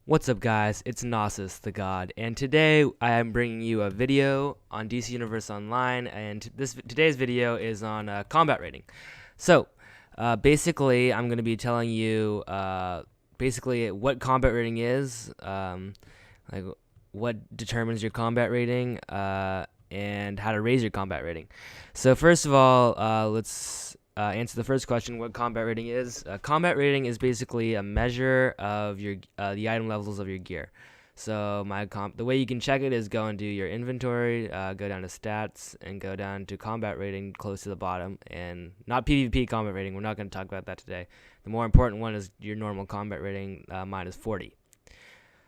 What's up, guys? It's Gnosis the God, and today I am bringing you a video on DC Universe Online, and today's video is on combat rating. So, basically, I'm going to be telling you basically what combat rating is, like what determines your combat rating, and how to raise your combat rating. So, first of all, let's answer the first question: what combat rating is. Combat rating is basically a measure of your the item levels of your gear. So the way you can check it is go into your inventory, go down to stats, and go down to combat rating close to the bottom, and not PvP combat rating. We're not going to talk about that today. The more important one is your normal combat rating, minus 40.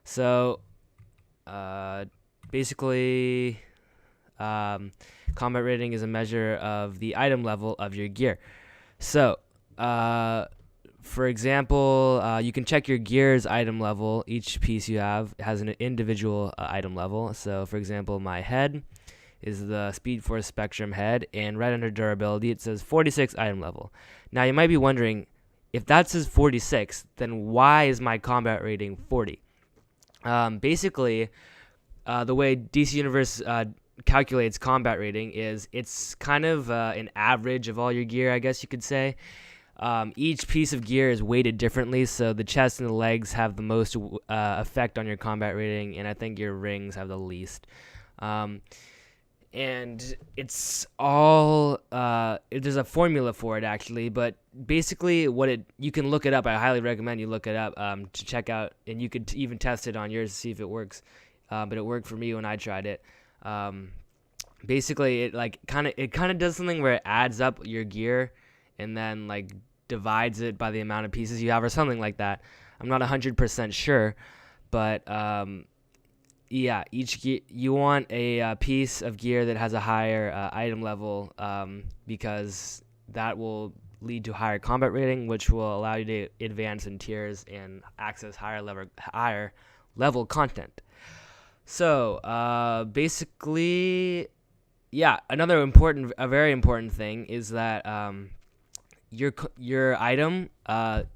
So basically, combat rating is a measure of the item level of your gear. So, for example, you can check your gear's item level. Each piece you have has an individual item level. So, for example, my head is the Speed Force Spectrum head, and right under durability it says 46 item level. Now, you might be wondering, if that says 46, then why is my combat rating 40? Basically, the way DC Universe calculates combat rating is it's kind of an average of all your gear, I guess you could say. Each piece of gear is weighted differently, so the chest and the legs have the most effect on your combat rating, and I think your rings have the least. And it's all there's a formula for it actually, but basically you can look it up. I highly recommend you look it up to check out, and you could even test it on yours to see if it works. But it worked for me when I tried it. Basically, it kind of does something where it adds up your gear and then like divides it by the amount of pieces you have or something like that. I'm not 100% sure, but yeah, each gear, you want a piece of gear that has a higher item level, because that will lead to higher combat rating, which will allow you to advance in tiers and access higher level content. So, basically, yeah, a very important thing is that your item,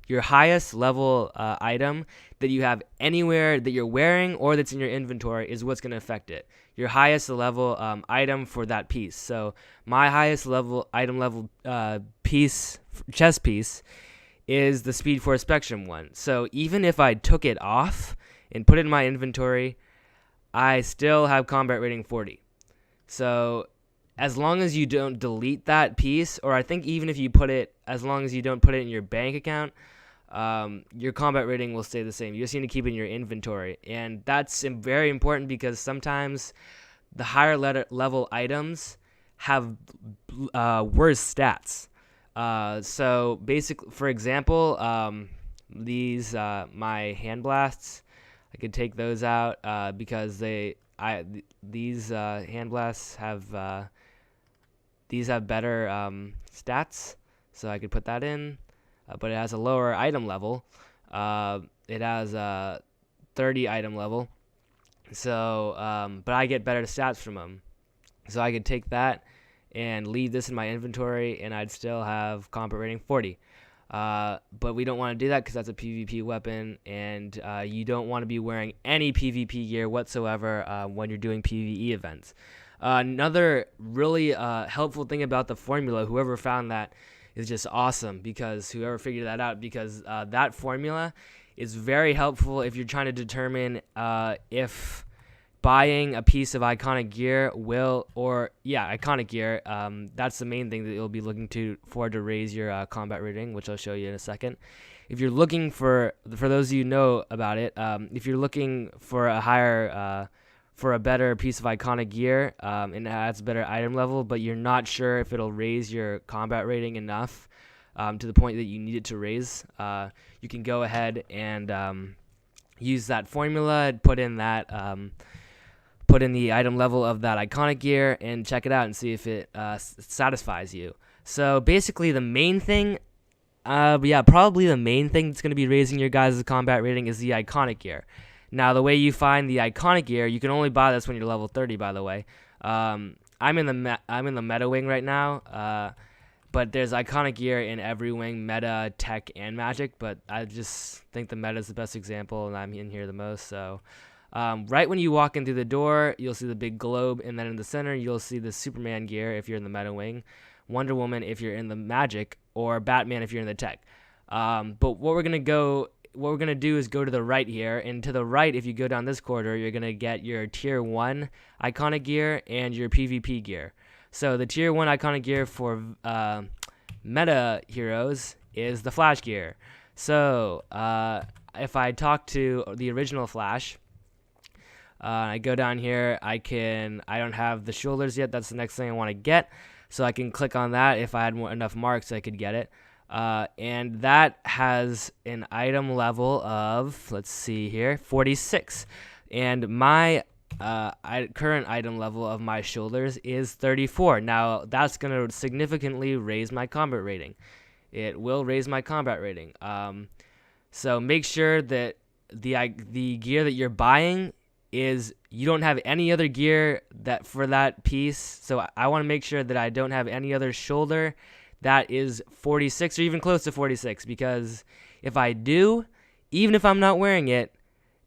your highest level item that you have anywhere that you're wearing or that's in your inventory is what's going to affect it. Your highest level item for that piece. So my highest level item level chest piece is the Speed Force Spectrum one. So even if I took it off and put it in my inventory, I still have combat rating 40. So as long as you don't delete that piece, or I think even if you as long as you don't put it in your bank account, your combat rating will stay the same. You just need to keep it in your inventory. And that's very important because sometimes the higher level items have worse stats. So basically, for example, these my hand blasts, I could take those out because these hand blasts have better stats, so I could put that in, but it has a lower item level. It has 30 item level, so but I get better stats from them, so I could take that and leave this in my inventory, and I'd still have combat rating 40. But we don't want to do that because that's a PvP weapon, and you don't want to be wearing any PvP gear whatsoever when you're doing PvE events. Another really helpful thing about the formula, whoever found that is just awesome, because whoever figured that out, because that formula is very helpful if you're trying to determine if buying a piece of iconic gear iconic gear, that's the main thing that you'll be looking for to raise your combat rating, which I'll show you in a second. If you're looking for those of you who know about it, if you're looking for a better piece of iconic gear, and it has better item level, but you're not sure if it'll raise your combat rating enough to the point that you need it to raise, you can go ahead and use that formula, put in the item level of that iconic gear, and check it out and see if it satisfies you. So basically, the main thing, probably the main thing that's going to be raising your guys' combat rating is the iconic gear. Now, the way you find the iconic gear, you can only buy this when you're level 30, by the way. I'm in the meta wing right now, But there's iconic gear in every wing, meta, tech, and magic. But I just think the meta is the best example, and I'm in here the most. So right when you walk in through the door, you'll see the big globe, and then in the center, you'll see the Superman gear if you're in the meta wing, Wonder Woman if you're in the magic, or Batman if you're in the tech. But what we're gonna do is go to the right here, and to the right, if you go down this corridor, you're gonna get your tier 1 iconic gear and your PvP gear. So the tier 1 iconic gear for meta heroes is the Flash gear. So if I talk to the original Flash, I go down here, I don't have the shoulders yet, that's the next thing I want to get. So I can click on that. If I had enough marks, I could get it. And that has an item level of, let's see here, 46. And my current item level of my shoulders is 34. Now, that's going to significantly raise my combat rating. It will raise my combat rating. So make sure that the gear that you're buying is you don't have any other gear that for that piece. So I want to make sure that I don't have any other shoulder that is 46 or even close to 46, because if I do, even if I'm not wearing it,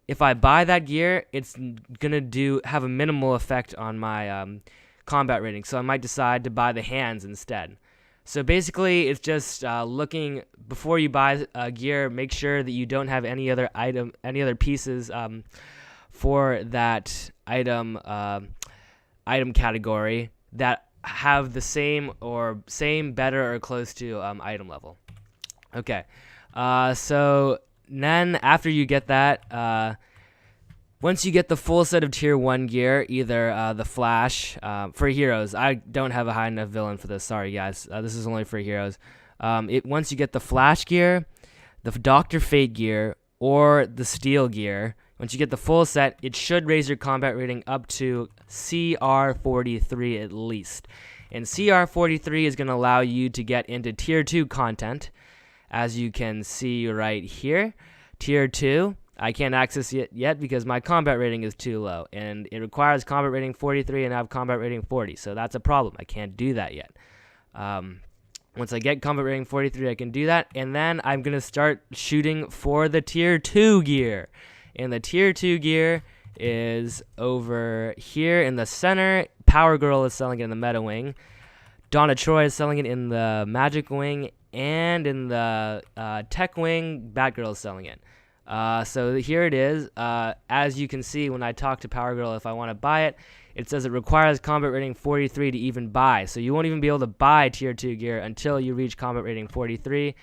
if I buy that gear, it's gonna have a minimal effect on my combat rating. So I might decide to buy the hands instead. So basically, it's just looking before you buy gear. Make sure that you don't have any other pieces for that item category that have the same, better, or close to item level. Okay, so then after you get that, once you get the full set of tier 1 gear, either the Flash, for heroes, I don't have a high enough villain for this, sorry guys, this is only for heroes. Once you get the Flash gear, the Dr. Fate gear, or the Steel gear, once you get the full set, it should raise your combat rating up to CR 43 at least. And CR 43 is going to allow you to get into tier 2 content, as you can see right here. Tier 2, I can't access it yet because my combat rating is too low, and it requires combat rating 43 and I have combat rating 40, so that's a problem. I can't do that yet. Once I get combat rating 43, I can do that, and then I'm going to start shooting for the tier 2 gear. And the tier 2 gear is over here in the center. Power Girl is selling it in the meta wing. Donna Troy is selling it in the magic wing. And in the tech wing, Batgirl is selling it. So here it is. As you can see, when I talk to Power Girl, if I want to buy it, it says it requires combat rating 43 to even buy. So you won't even be able to buy tier 2 gear until you reach combat rating 43.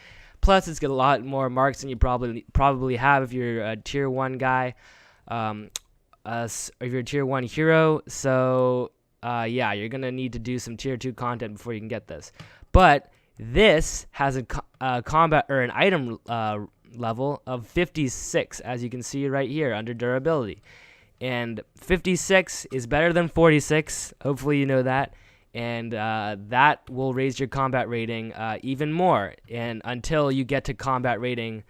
Plus, it's got a lot more marks than you probably have if you're a tier 1 guy, if you're a tier 1 hero. So, yeah, you're going to need to do some tier 2 content before you can get this. But this has a combat or an item level of 56, as you can see right here under durability. And 56 is better than 46. Hopefully you know that. And that will raise your combat rating even more, and until you get to combat rating,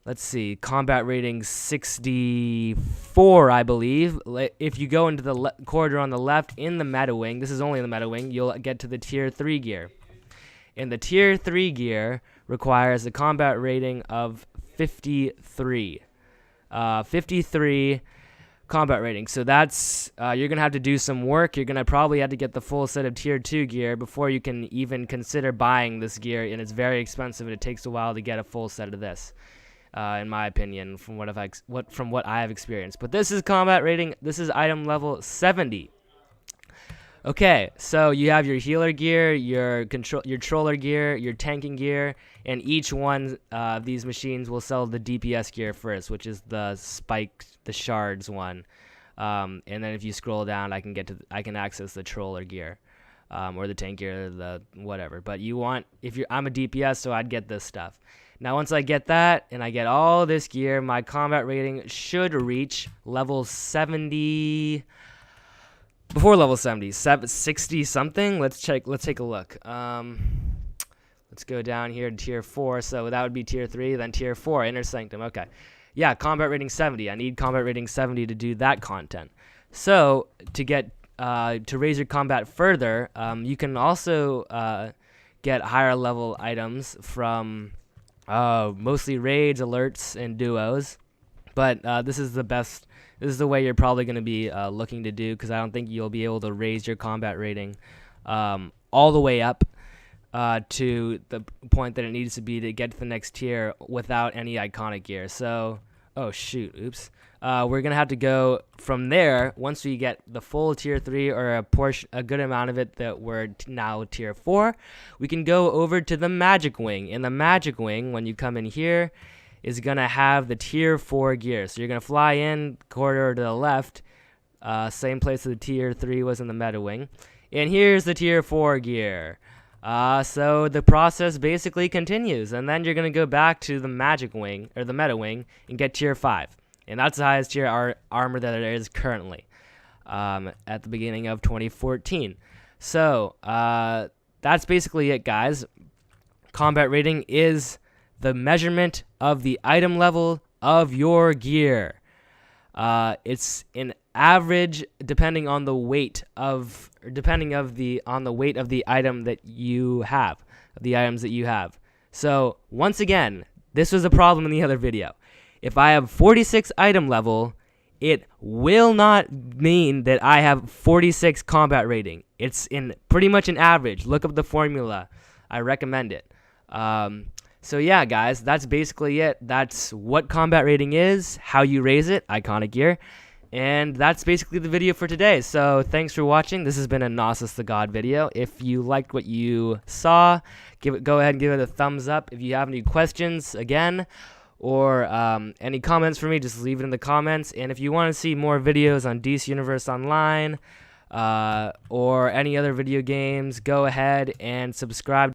let's see, combat rating 64, I believe. If you go into the corridor on the left in the meta wing, this is only in the meta wing, you'll get to the tier 3 gear. And the tier 3 gear requires a combat rating of 53. 53 combat rating. So that's you're gonna have to do some work. You're gonna probably have to get the full set of tier 2 gear before you can even consider buying this gear, and it's very expensive and it takes a while to get a full set of this, in my opinion, from what I have experienced. But this is combat rating, this is item level 70. Okay, so you have your healer gear, your troller gear, your tanking gear, and each one of these machines will sell the DPS gear first, which is the shards one. And then if you scroll down, I can access the troller gear, or the tank gear, the whatever. But I'm a DPS, so I'd get this stuff. Now, once I get that and I get all this gear, my combat rating should reach level 70. Before level 70, 60 something. Let's take a look. Let's go down here to tier 4. So that would be tier 3, then tier 4, Inner Sanctum. Okay. Yeah, combat rating 70. I need combat rating 70 to do that content. So to raise your combat further, you can also get higher level items from mostly raids, alerts, and duos. But this is the best. This is the way you're probably going to be looking to do, because I don't think you'll be able to raise your combat rating all the way up to the point that it needs to be to get to the next tier without any iconic gear. So, oh shoot, oops. We're gonna have to go from there once we get the full tier 3 or a good amount of it that we're now tier 4. We can go over to the magic wing. In the magic wing, when you come in here, is gonna have the tier 4 gear. So you're gonna fly in corridor to the left, same place that the tier 3 was in the meta wing, and here's the tier 4 gear. So the process basically continues, and then you're gonna go back to the magic wing or the meta wing and get tier 5. And that's the highest tier armor that there is currently at the beginning of 2014. So that's basically it, guys. Combat rating is the measurement of the item level of your gear. It's an average depending on the weight of the item that you have, the items that you have. So once again, this was a problem in the other video. If I have 46 item level, it will not mean that I have 46 combat rating. It's in pretty much an average. Look up the formula. I recommend it. So yeah, guys, that's basically it. That's what combat rating is, how you raise it, iconic gear, and that's basically the video for today. So thanks for watching. This has been a Gnosis the God video. If you liked what you saw, go ahead and give it a thumbs up. If you have any questions, again, or any comments for me, just leave it in the comments. And if you want to see more videos on DC Universe Online or any other video games, go ahead and subscribe.